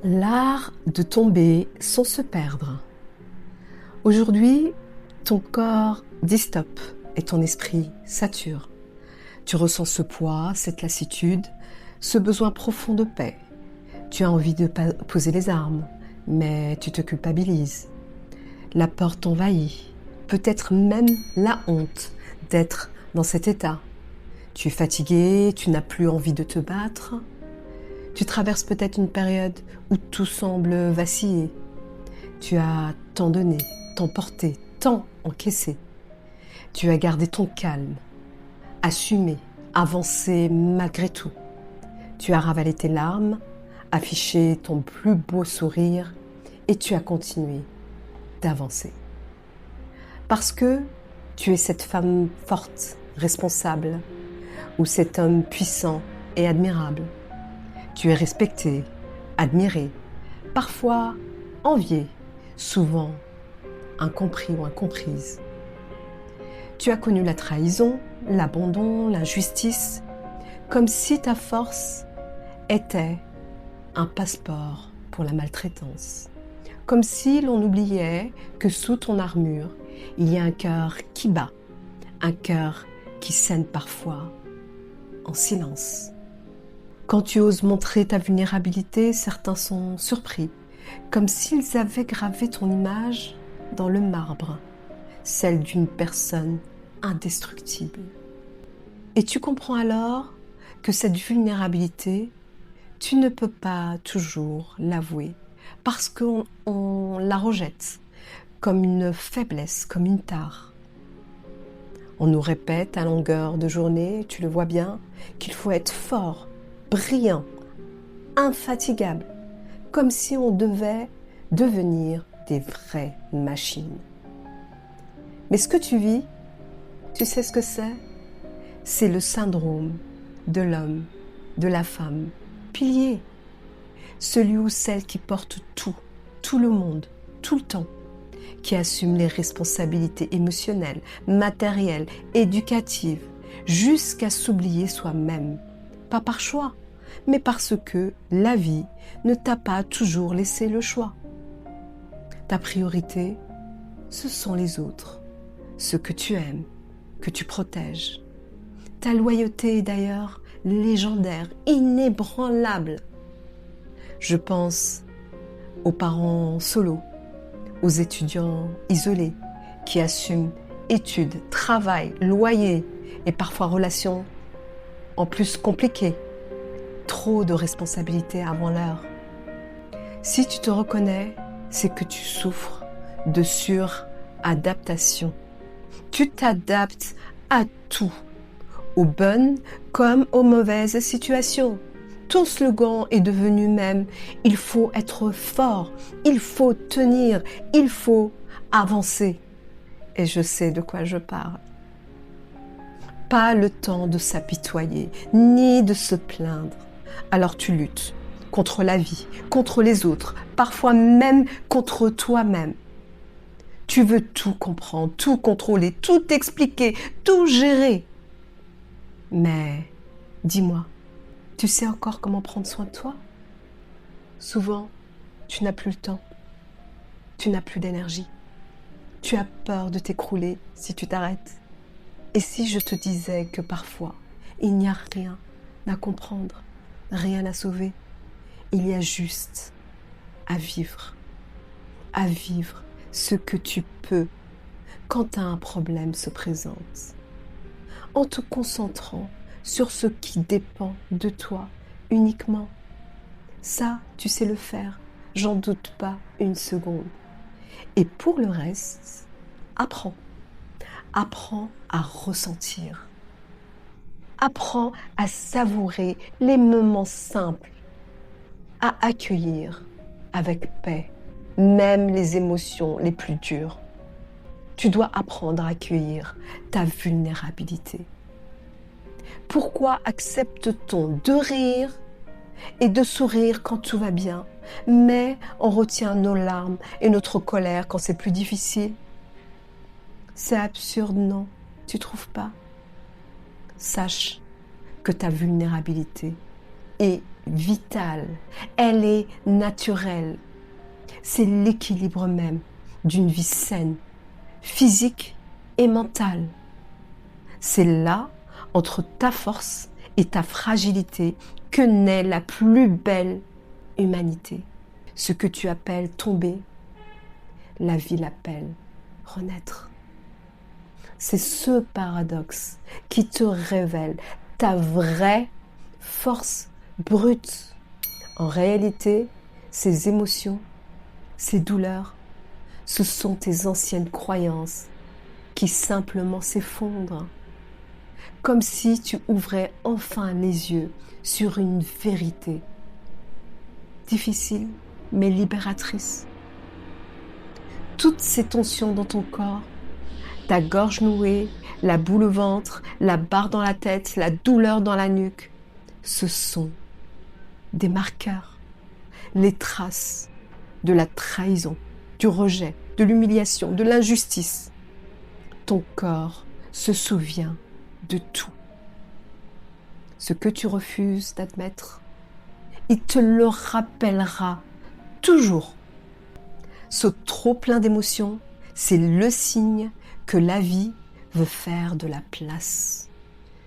L'art de tomber sans se perdre. Aujourd'hui, ton corps dit stop et ton esprit sature. Tu ressens ce poids, cette lassitude, ce besoin profond de paix. Tu as envie de poser les armes, mais tu te culpabilises. La peur t'envahit, peut-être même la honte d'être dans cet état. Tu es fatigué, tu n'as plus envie de te battre. Tu traverses peut-être une période où tout semble vaciller. Tu as tant donné, tant porté, tant encaissé. Tu as gardé ton calme, assumé, avancé malgré tout. Tu as ravalé tes larmes, affiché ton plus beau sourire et tu as continué d'avancer. Parce que tu es cette femme forte, responsable, ou cet homme puissant et admirable. Tu es respecté, admiré, parfois envié, souvent incompris ou incomprise. Tu as connu la trahison, l'abandon, l'injustice, comme si ta force était un passeport pour la maltraitance. Comme si l'on oubliait que sous ton armure, il y a un cœur qui bat, un cœur qui saigne parfois en silence. Quand tu oses montrer ta vulnérabilité, certains sont surpris, comme s'ils avaient gravé ton image dans le marbre, celle d'une personne indestructible. Et tu comprends alors que cette vulnérabilité, tu ne peux pas toujours l'avouer, parce qu'on la rejette comme une faiblesse, comme une tare. On nous répète à longueur de journée, tu le vois bien, qu'il faut être fort, brillant, infatigable, comme si on devait devenir des vraies machines. Mais ce que tu vis, tu sais ce que c'est? C'est le syndrome de l'homme, de la femme, pilier, celui ou celle qui porte tout le monde, tout le temps, qui assume les responsabilités émotionnelles, matérielles, éducatives, jusqu'à s'oublier soi-même, pas par choix, mais parce que la vie ne t'a pas toujours laissé le choix. Ta priorité, ce sont les autres, ceux que tu aimes, que tu protèges. Ta loyauté est d'ailleurs légendaire, inébranlable. Je pense aux parents solos, aux étudiants isolés qui assument études, travail, loyer et parfois relations en plus compliquées. Trop de responsabilités avant l'heure. Si tu te reconnais, c'est que tu souffres de suradaptation. Tu t'adaptes à tout, aux bonnes comme aux mauvaises situations. Ton slogan est devenu même « Il faut être fort, il faut tenir, il faut avancer ». Et je sais de quoi je parle. Pas le temps de s'apitoyer, ni de se plaindre. Alors tu luttes contre la vie, contre les autres, parfois même contre toi-même. Tu veux tout comprendre, tout contrôler, tout expliquer, tout gérer. Mais dis-moi, tu sais encore comment prendre soin de toi? Souvent, tu n'as plus le temps, tu n'as plus d'énergie. Tu as peur de t'écrouler si tu t'arrêtes. Et si je te disais que parfois, il n'y a rien à comprendre, rien à sauver, il y a juste à vivre ce que tu peux quand un problème se présente, en te concentrant sur ce qui dépend de toi uniquement. Ça, tu sais le faire, j'en doute pas une seconde. Et pour le reste, apprends. Apprends à ressentir. Apprends à savourer les moments simples, à accueillir avec paix, même les émotions les plus dures. Tu dois apprendre à accueillir ta vulnérabilité. Pourquoi accepte-t-on de rire et de sourire quand tout va bien, mais on retient nos larmes et notre colère quand c'est plus difficile? C'est absurde, non? Tu trouves pas? Sache que ta vulnérabilité est vitale, elle est naturelle. C'est l'équilibre même d'une vie saine, physique et mentale. C'est là, entre ta force et ta fragilité, que naît la plus belle humanité. Ce que tu appelles tomber, la vie l'appelle renaître. C'est ce paradoxe qui te révèle ta vraie force brute. En réalité, ces émotions, ces douleurs, ce sont tes anciennes croyances qui simplement s'effondrent. Comme si tu ouvrais enfin les yeux sur une vérité difficile mais libératrice. Toutes ces tensions dans ton corps, ta gorge nouée, la boule au ventre, la barre dans la tête, la douleur dans la nuque, ce sont des marqueurs, les traces de la trahison, du rejet, de l'humiliation, de l'injustice. Ton corps se souvient de tout. Ce que tu refuses d'admettre, il te le rappellera toujours. Ce trop plein d'émotions, c'est le signe que la vie veut faire de la place.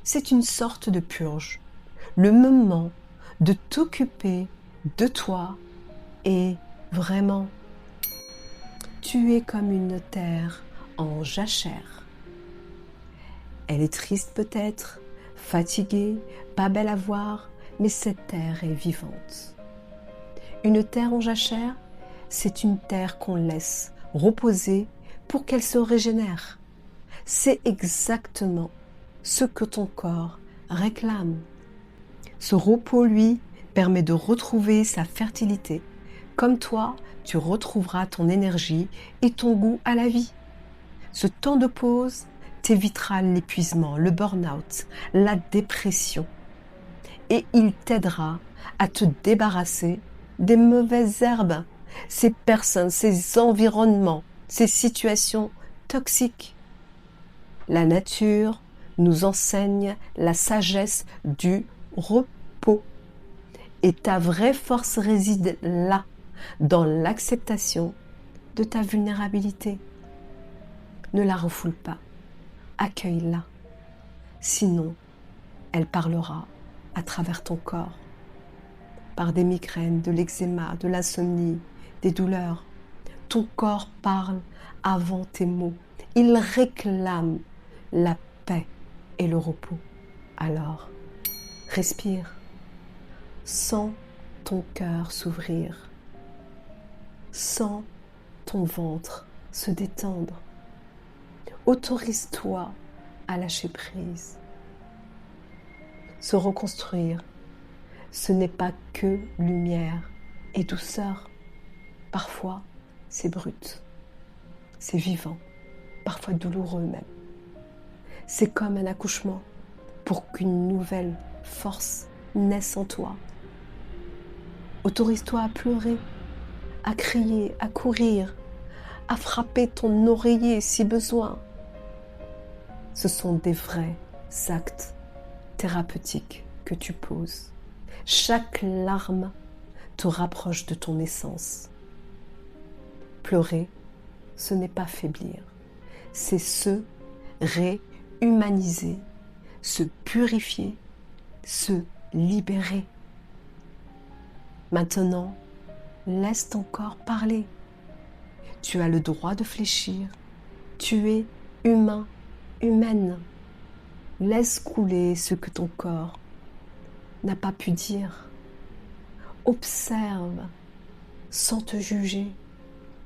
C'est une sorte de purge, le moment de t'occuper de toi et vraiment, tu es comme une terre en jachère. Elle est triste peut-être, fatiguée, pas belle à voir, mais cette terre est vivante. Une terre en jachère, c'est une terre qu'on laisse reposer pour qu'elle se régénère. C'est exactement ce que ton corps réclame. Ce repos, lui, permet de retrouver sa fertilité. Comme toi, tu retrouveras ton énergie et ton goût à la vie. Ce temps de pause t'évitera l'épuisement, le burn-out, la dépression. Et il t'aidera à te débarrasser des mauvaises herbes, ces personnes, ces environnements, ces situations toxiques. La nature nous enseigne la sagesse du repos. Et ta vraie force réside là, dans l'acceptation de ta vulnérabilité. Ne la refoule pas, accueille-la. Sinon, elle parlera à travers ton corps, par des migraines, de l'eczéma, de l'insomnie, des douleurs. Ton corps parle avant tes mots. Il réclame la paix et le repos. Alors, respire. Sens ton cœur s'ouvrir. Sens ton ventre se détendre. Autorise-toi à lâcher prise. Se reconstruire, ce n'est pas que lumière et douceur. Parfois, c'est brut, c'est vivant, parfois douloureux même. C'est comme un accouchement pour qu'une nouvelle force naisse en toi. Autorise-toi à pleurer, à crier, à courir, à frapper ton oreiller si besoin. Ce sont des vrais actes thérapeutiques que tu poses. Chaque larme te rapproche de ton essence. Pleurer, ce n'est pas faiblir, c'est se réhumaniser, se purifier, se libérer. Maintenant, laisse ton corps parler. Tu as le droit de fléchir. Tu es humain, humaine. Laisse couler ce que ton corps n'a pas pu dire. Observe, sans te juger,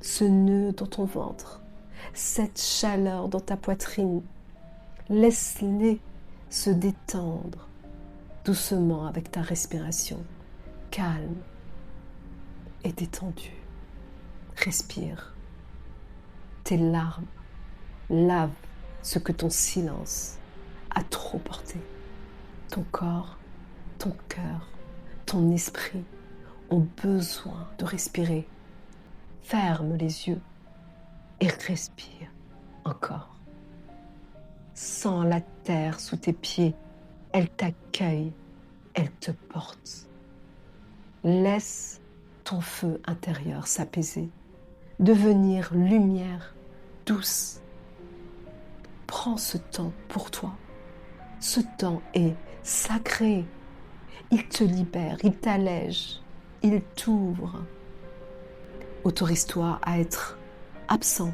ce nœud dans ton ventre, cette chaleur dans ta poitrine. Laisse-les se détendre doucement avec ta respiration, calme et détendue. Respire. Tes larmes lavent ce que ton silence a trop porté. Ton corps, ton cœur, ton esprit ont besoin de respirer. Ferme les yeux et respire encore. Sens la terre sous tes pieds. Elle t'accueille, elle te porte. Laisse ton feu intérieur s'apaiser, devenir lumière douce. Prends ce temps pour toi. Ce temps est sacré. Il te libère, il t'allège, il t'ouvre. Autorise-toi à être absent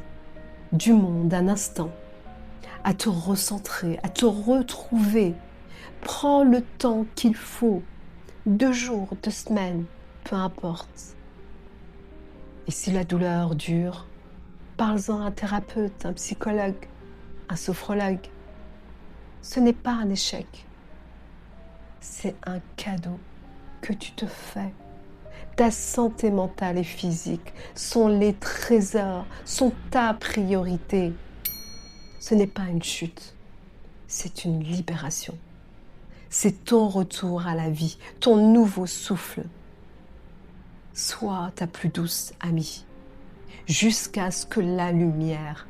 du monde un instant, à te recentrer, à te retrouver. Prends le temps qu'il faut, 2 jours, 2 semaines, peu importe. Et si la douleur dure, parle-en à un thérapeute, un psychologue, un sophrologue. Ce n'est pas un échec, c'est un cadeau que tu te fais. Ta santé mentale et physique sont les trésors, sont ta priorité. Ce n'est pas une chute, c'est une libération. C'est ton retour à la vie, ton nouveau souffle. Sois ta plus douce amie, jusqu'à ce que la lumière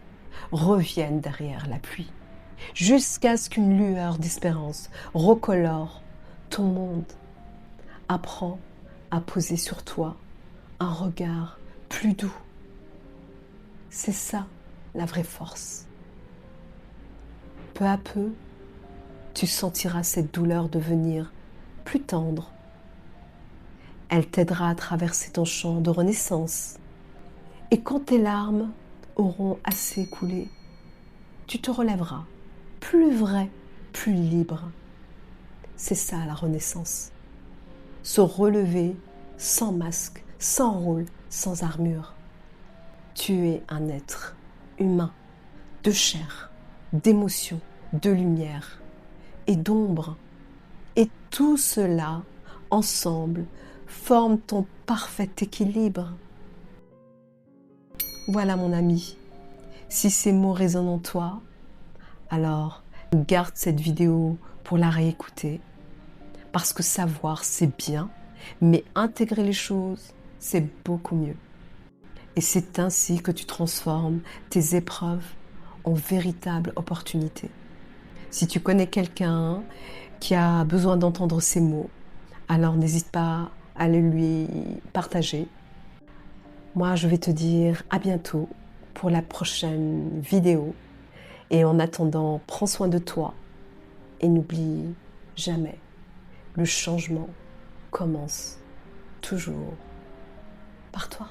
revienne derrière la pluie, jusqu'à ce qu'une lueur d'espérance recolore ton monde. Apprends à poser sur toi un regard plus doux. C'est ça la vraie force. Peu à peu, tu sentiras cette douleur devenir plus tendre. Elle t'aidera à traverser ton champ de renaissance. Et quand tes larmes auront assez coulé, tu te relèveras, plus vrai, plus libre. C'est ça la renaissance. Se relever sans masque, sans rôle, sans armure. Tu es un être humain, de chair, d'émotion, de lumière et d'ombre. Et tout cela, ensemble, forme ton parfait équilibre. Voilà mon ami, si ces mots résonnent en toi, alors garde cette vidéo pour la réécouter. Parce que savoir, c'est bien, mais intégrer les choses, c'est beaucoup mieux. Et c'est ainsi que tu transformes tes épreuves en véritables opportunités. Si tu connais quelqu'un qui a besoin d'entendre ces mots, alors n'hésite pas à les lui partager. Moi, je vais te dire à bientôt pour la prochaine vidéo. Et en attendant, prends soin de toi et n'oublie jamais, le changement commence toujours par toi.